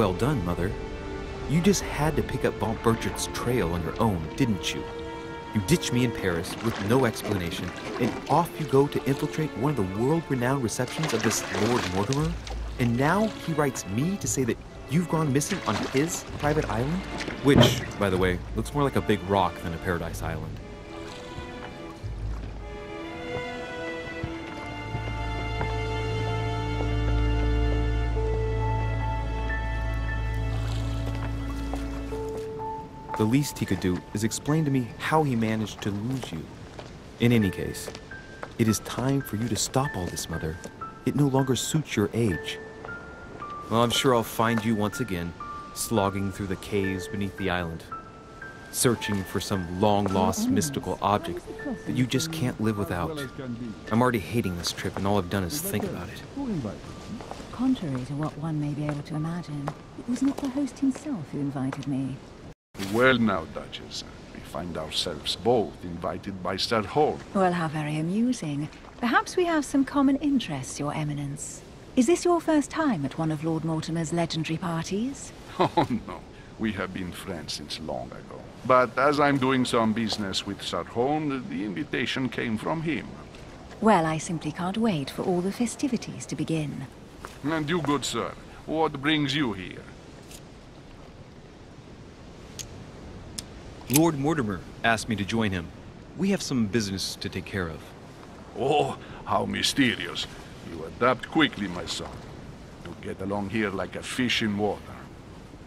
Well done, Mother. You just had to pick up Von Burchard's trail on your own, didn't you? You ditched me in Paris with no explanation, and off you go to infiltrate one of the world-renowned receptions of this Lord Mortimer? And now he writes me to say that you've gone missing on his private island? Which, by the way, looks more like a big rock than a paradise island. The least he could do is explain to me how he managed to lose you. In any case, it is time for you to stop all this, Mother. It no longer suits your age. Well, I'm sure I'll find you once again, slogging through the caves beneath the island, searching for some long-lost mystical object that you just can't live without. I'm already hating this trip, and all I've done is think about it. Contrary to what one may be able to imagine, it was not the host himself who invited me. Well now, Duchess, we find ourselves both invited by Sir Hall. Well, how very amusing. Perhaps we have some common interests, Your Eminence. Is this your first time at one of Lord Mortimer's legendary parties? Oh no, we have been friends since long ago. But as I'm doing some business with Sir Holm, the invitation came from him. Well, I simply can't wait for all the festivities to begin. And you, good sir, what brings you here? Lord Mortimer asked me to join him. We have some business to take care of. Oh, how mysterious. You adapt quickly, my son. You get along here like a fish in water.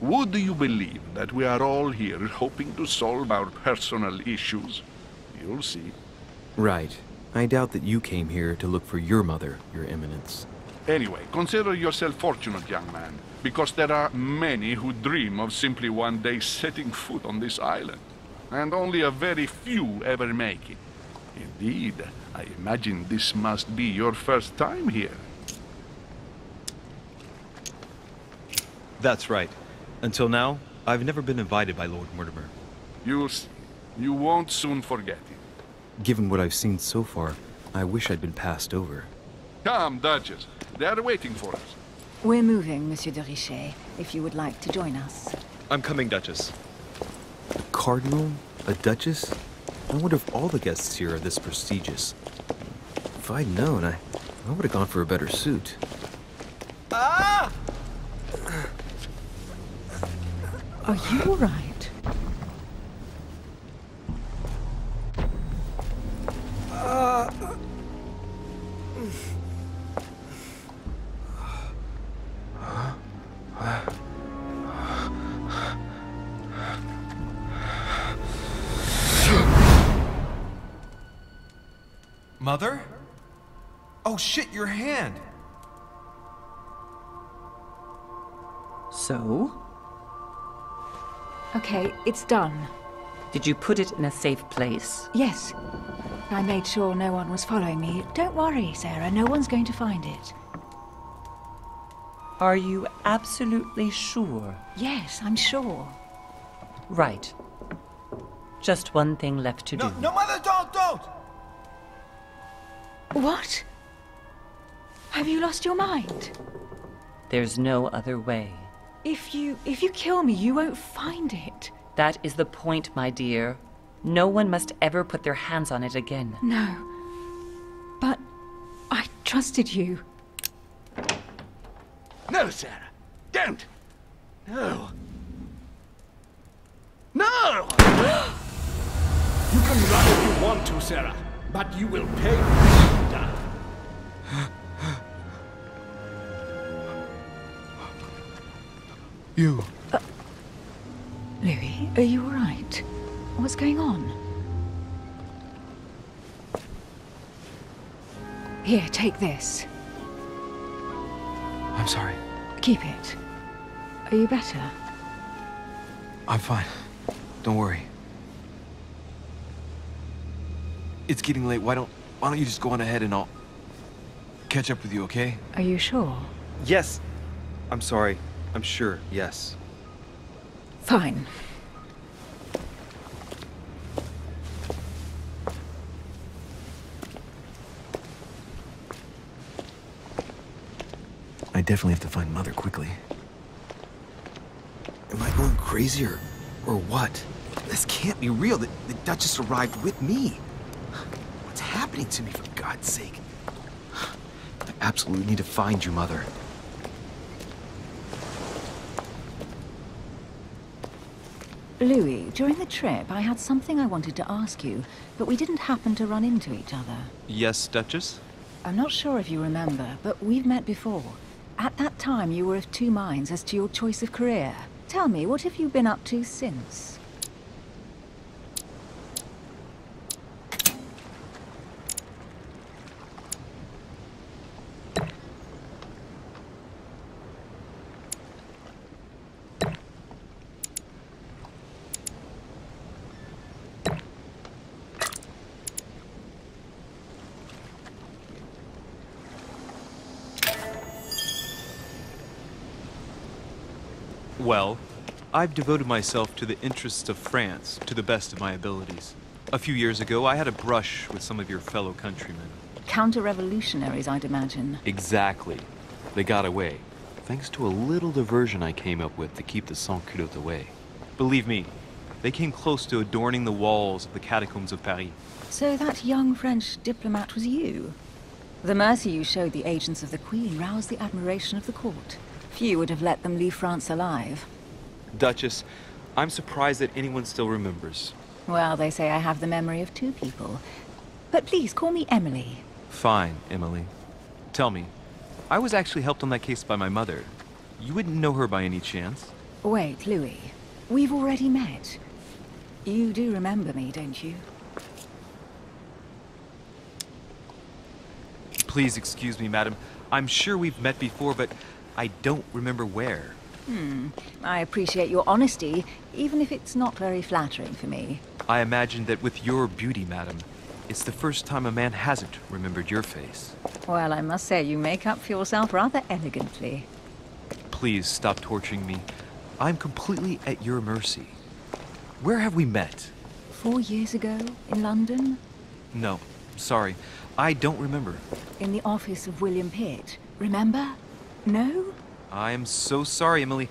Would you believe that we are all here hoping to solve our personal issues? You'll see. Right. I doubt that you came here to look for your mother, Your Eminence. Anyway, consider yourself fortunate, young man, because there are many who dream of simply one day setting foot on this island, and only a very few ever make it. Indeed, I imagine this must be your first time here. That's right. Until now, I've never been invited by Lord Mortimer. You won't soon forget it. Given what I've seen so far, I wish I'd been passed over. Come, Duchess. They are waiting for us. We're moving, Monsieur de Richet, if you would like to join us. I'm coming, Duchess. A cardinal? A duchess? I wonder if all the guests here are this prestigious. If I'd known, I would have gone for a better suit. Ah! Are you all right? Mother? Oh shit, your hand! So? Okay, it's done. Did you put it in a safe place? Yes. I made sure no one was following me. Don't worry, Sarah, no one's going to find it. Are you absolutely sure? Yes, I'm sure. Right. Just one thing left to do. No, Mother, don't! What? Have you lost your mind? There's no other way. If you kill me, you won't find it. That is the point, my dear. No one must ever put their hands on it again. No. But I trusted you. No, Sarah. Don't. No. No! You can run if you want to, Sarah, but you will pay when you die. You. Louis, are you all right? What's going on? Here, take this. I'm sorry. Keep it. Are you better? I'm fine. Don't worry. It's getting late. Why don't you just go on ahead and I'll catch up with you, okay? Are you sure? Yes. I'm sorry. I'm sure, yes. Fine. I definitely have to find Mother quickly. crazy or what? This can't be real. The Duchess arrived with me. What's happening to me, for God's sake? I absolutely need to find you, Mother. Louis, during the trip, I had something I wanted to ask you, but we didn't happen to run into each other. Yes, Duchess? I'm not sure if you remember, but we've met before. At that time, you were of two minds as to your choice of career. Tell me, what have you been up to since? Well, I've devoted myself to the interests of France to the best of my abilities. A few years ago, I had a brush with some of your fellow countrymen. Counter-revolutionaries, I'd imagine. Exactly. They got away, thanks to a little diversion I came up with to keep the sans-culottes away. Believe me, they came close to adorning the walls of the catacombs of Paris. So that young French diplomat was you? The mercy you showed the agents of the Queen roused the admiration of the court. Few would have let them leave France alive. Duchess, I'm surprised that anyone still remembers. Well, they say I have the memory of two people. But please, call me Emily. Fine, Emily. Tell me, I was actually helped on that case by my mother. You wouldn't know her by any chance? Wait, Louis. We've already met. You do remember me, don't you? Please excuse me, madam. I'm sure we've met before, but I don't remember where. I appreciate your honesty, even if it's not very flattering for me. I imagine that with your beauty, madam, it's the first time a man hasn't remembered your face. Well, I must say you make up for yourself rather elegantly. Please stop torturing me. I'm completely at your mercy. Where have we met? 4 years ago, in London? No, sorry. I don't remember. In the office of William Pitt. Remember? No? I am so sorry, Emily,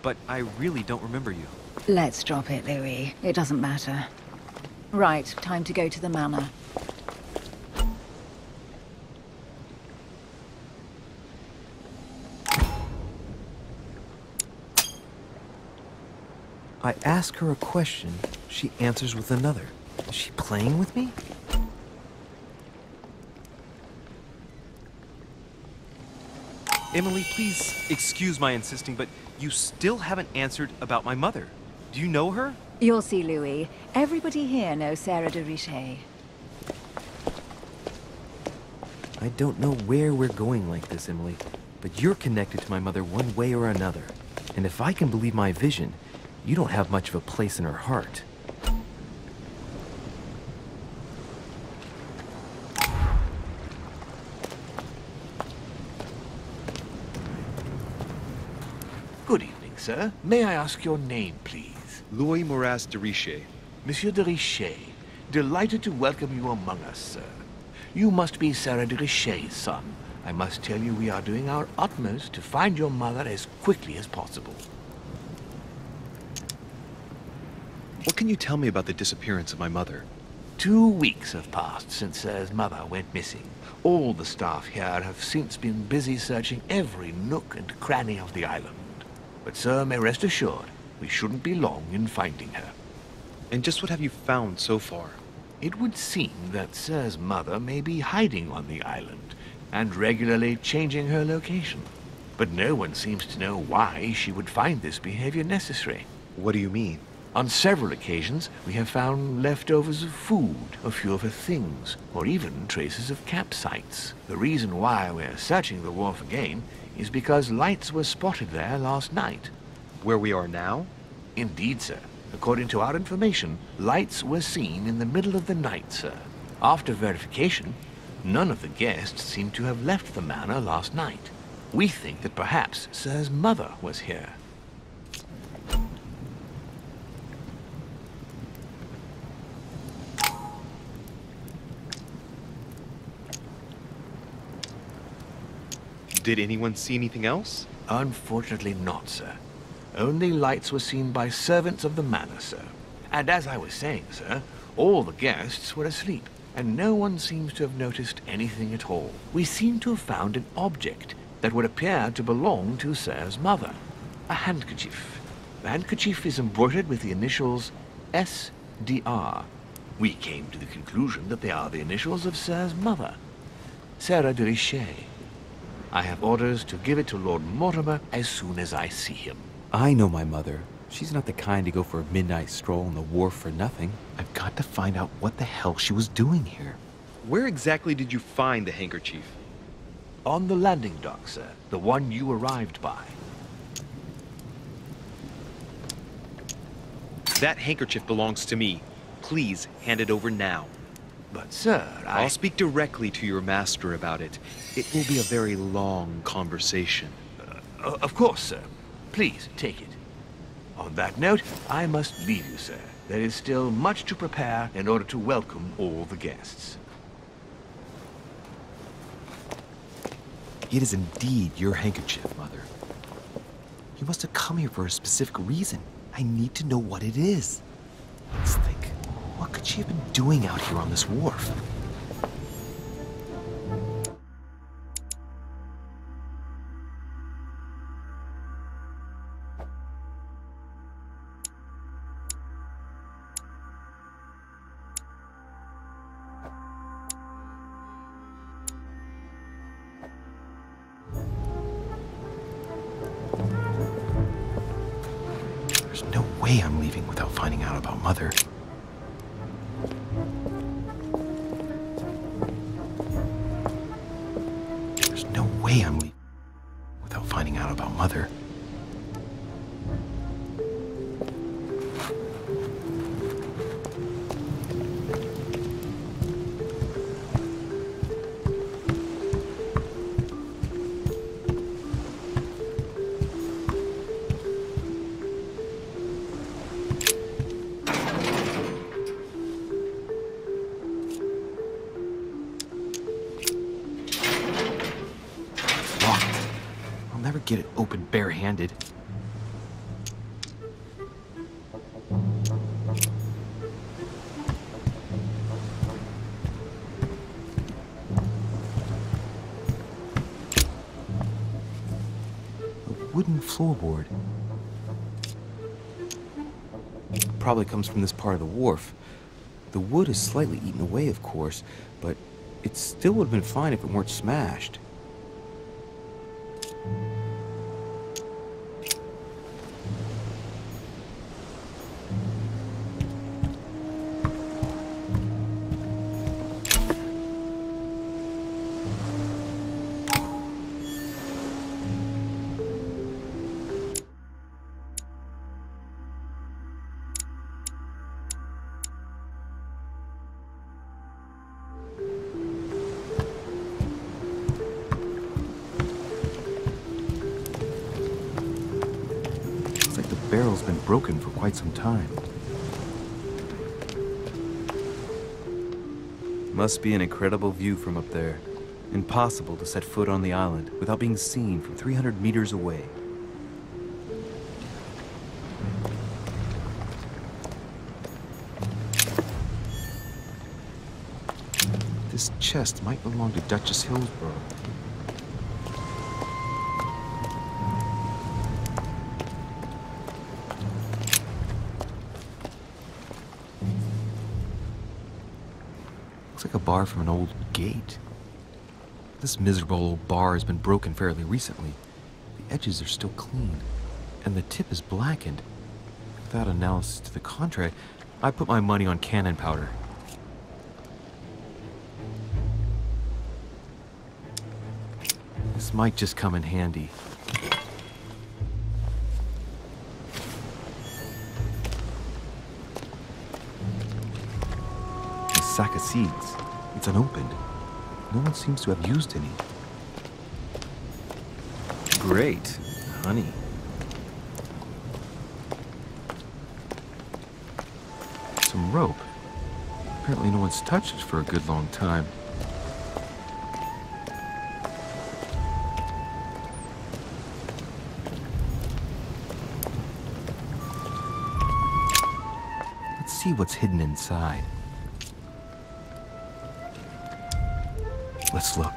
but I really don't remember you. Let's drop it, Louis. It doesn't matter. Right, time to go to the manor. I ask her a question, she answers with another. Is she playing with me? Emily, please excuse my insisting, but you still haven't answered about my mother. Do you know her? You'll see, Louis. Everybody here knows Sarah de Richet. I don't know where we're going like this, Emily, but you're connected to my mother one way or another. And if I can believe my vision, you don't have much of a place in her heart. Good evening, sir. May I ask your name, please? Louis Moras de Richet. Monsieur de Richet. Delighted to welcome you among us, sir. You must be Sarah de Richet's son. I must tell you we are doing our utmost to find your mother as quickly as possible. What can you tell me about the disappearance of my mother? 2 weeks have passed since Sir's mother went missing. All the staff here have since been busy searching every nook and cranny of the island. But Sir may rest assured, we shouldn't be long in finding her. And just what have you found so far? It would seem that Sir's mother may be hiding on the island and regularly changing her location. But no one seems to know why she would find this behavior necessary. What do you mean? On several occasions, we have found leftovers of food, a few of her things, or even traces of campsites. The reason why we're searching the wharf again is because lights were spotted there last night. Where we are now? Indeed, sir. According to our information, lights were seen in the middle of the night, sir. After verification, none of the guests seem to have left the manor last night. We think that perhaps Sir's mother was here. Did anyone see anything else? Unfortunately not, sir. Only lights were seen by servants of the manor, sir. And as I was saying, sir, all the guests were asleep, and no one seems to have noticed anything at all. We seem to have found an object that would appear to belong to Sir's mother. A handkerchief. The handkerchief is embroidered with the initials S.D.R. We came to the conclusion that they are the initials of Sir's mother, Sarah de Richet. I have orders to give it to Lord Mortimer as soon as I see him. I know my mother. She's not the kind to go for a midnight stroll on the wharf for nothing. I've got to find out what the hell she was doing here. Where exactly did you find the handkerchief? On the landing dock, sir. The one you arrived by. That handkerchief belongs to me. Please hand it over now. But, sir, I'll speak directly to your master about it. It will be a very long conversation. Of course, sir. Please, take it. On that note, I must leave you, sir. There is still much to prepare in order to welcome all the guests. It is indeed your handkerchief, Mother. You must have come here for a specific reason. I need to know what it is. Let's think. What could she have been doing out here on this wharf? There's no way I'm leaving without finding out about Mother. There's no way I'm leaving without finding out about Mother. Get it open barehanded. A wooden floorboard. Probably comes from this part of the wharf. The wood is slightly eaten away, of course, but it still would have been fine if it weren't smashed. Barrel's been broken for quite some time. Must be an incredible view from up there. Impossible to set foot on the island without being seen from 300 meters away. This chest might belong to Duchess Hillsborough. Looks like a bar from an old gate. This miserable old bar has been broken fairly recently. The edges are still clean, and the tip is blackened. Without analysis to the contrary, I put my money on cannon powder. This might just come in handy. Sack of seeds. It's unopened. No one seems to have used any. Great. Honey. Some rope. Apparently no one's touched it for a good long time. see what's hidden inside. Let's look.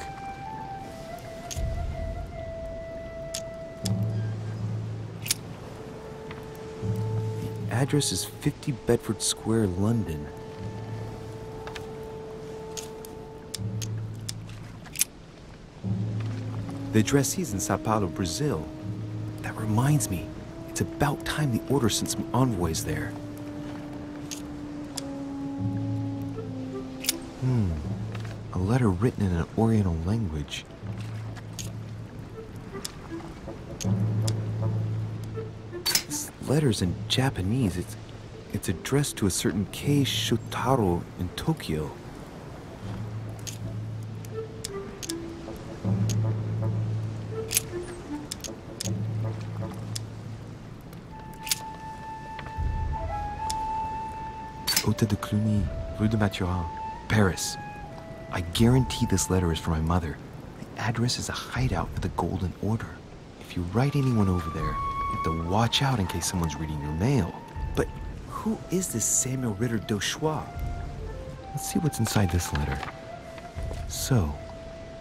The address is 50 Bedford Square, London. The addressee's in Sao Paulo, Brazil. That reminds me, it's about time the Order sent some envoys there. A letter written in an Oriental language. This letter's in Japanese. It's addressed to a certain Kei Shotaro in Tokyo. Hôtel de Cluny, Rue de Mathurin, Paris. I guarantee this letter is for my mother. The address is a hideout for the Golden Order. If you write anyone over there, you have to watch out in case someone's reading your mail. But who is this Samuel Ritter d'Auchois? Let's see what's inside this letter. So,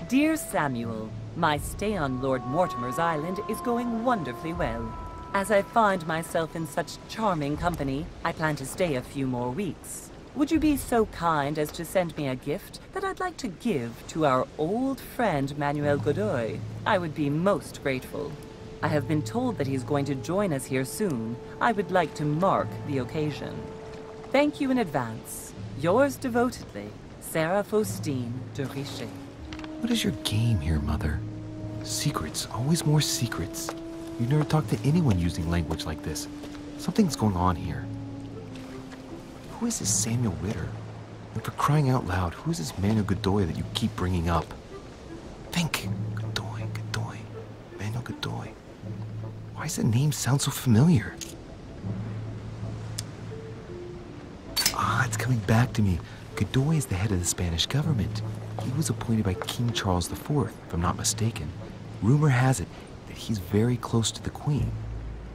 Dear Samuel, my stay on Lord Mortimer's island is going wonderfully well. As I find myself in such charming company, I plan to stay a few more weeks. Would you be so kind as to send me a gift that I'd like to give to our old friend Manuel Godoy? I would be most grateful. I have been told that he's going to join us here soon. I would like to mark the occasion. Thank you in advance. Yours devotedly, Sarah Faustine de Richet. what is your game here, Mother? Secrets, always more secrets. You never talked to anyone using language like this. Something's going on here. Who is this Samuel Ritter? And for crying out loud, who is this Manuel Godoy that you keep bringing up? Think. Godoy, Godoy, Manuel Godoy. Why does the name sound so familiar? Ah, it's coming back to me. Godoy is the head of the Spanish government. He was appointed by King Charles IV, if I'm not mistaken. Rumor has it that he's very close to the Queen.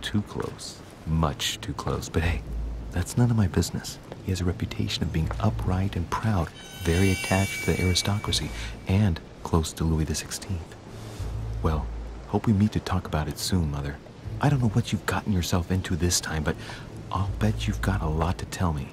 Too close. Much too close. But hey, that's none of my business. He has a reputation of being upright and proud, very attached to the aristocracy, and close to Louis XVI. Well, hope we meet to talk about it soon, Mother. I don't know what you've gotten yourself into this time, but I'll bet you've got a lot to tell me.